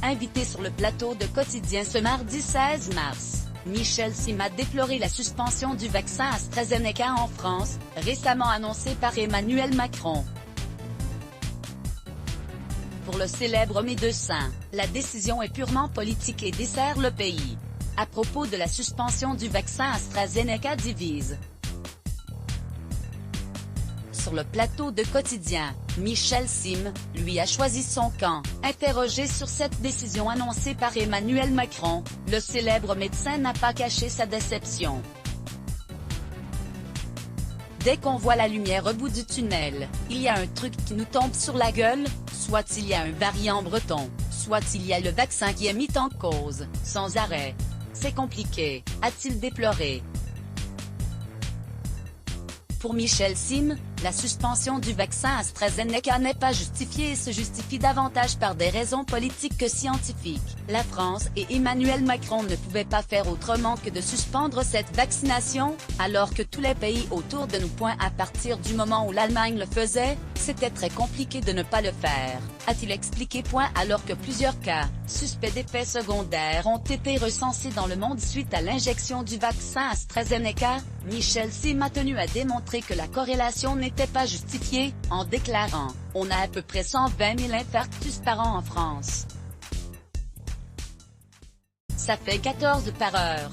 Invité sur le plateau de Quotidien ce mardi 16 mars, Michel Sim a déploré la suspension du vaccin AstraZeneca en France, récemment annoncée par Emmanuel Macron. Pour le célèbre médecin, la décision est purement politique et dessert le pays. À propos de la suspension du vaccin AstraZeneca divise. Sur le plateau de Quotidien, Michel Sim, lui, a choisi son camp. Interrogé sur cette décision annoncée par Emmanuel Macron, le célèbre médecin n'a pas caché sa déception. Dès qu'on voit la lumière au bout du tunnel, il y a un truc qui nous tombe sur la gueule, soit il y a un variant breton, soit il y a le vaccin qui est mis en cause, sans arrêt. C'est compliqué, a-t-il déploré. Pour Michel Sim, la suspension du vaccin AstraZeneca n'est pas justifiée et se justifie davantage par des raisons politiques que scientifiques. La France et Emmanuel Macron ne pouvaient pas faire autrement que de suspendre cette vaccination, alors que tous les pays autour de nous. À partir du moment où l'Allemagne le faisait, c'était très compliqué de ne pas le faire, a-t-il expliqué. Alors que plusieurs cas suspects d'effets secondaires ont été recensés dans le monde suite à l'injection du vaccin AstraZeneca, Michel Sim a tenu à démontrer que la corrélation n'était pas justifiée, en déclarant « On a à peu près 120 000 infarctus par an en France. Ça fait 14 par heure.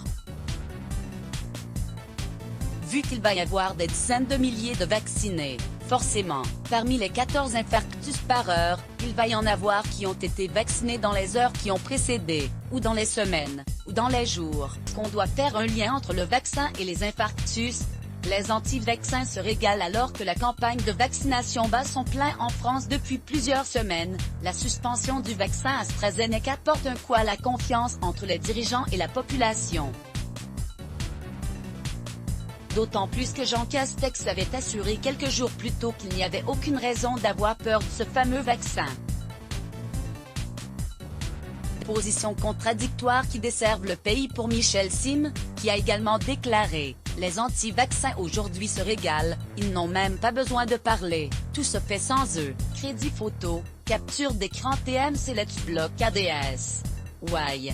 Vu qu'il va y avoir des dizaines de milliers de vaccinés, forcément, parmi les 14 infarctus par heure, il va y en avoir qui ont été vaccinés dans les heures qui ont précédé, ou dans les semaines, ou dans les jours. Qu'on doit faire un lien entre le vaccin et les infarctus. Les anti-vaccins se régalent alors que la campagne de vaccination bat son plein en France depuis plusieurs semaines. La suspension du vaccin AstraZeneca porte un coup à la confiance entre les dirigeants et la population. D'autant plus que Jean Castex avait assuré quelques jours plus tôt qu'il n'y avait aucune raison d'avoir peur de ce fameux vaccin. Position contradictoire qui desservent le pays pour Michel Sim, qui a également déclaré « Les anti-vaccins aujourd'hui se régalent, ils n'ont même pas besoin de parler, tout se fait sans eux. Crédit photo, capture d'écran TMC Let's Block ADS. Ouais.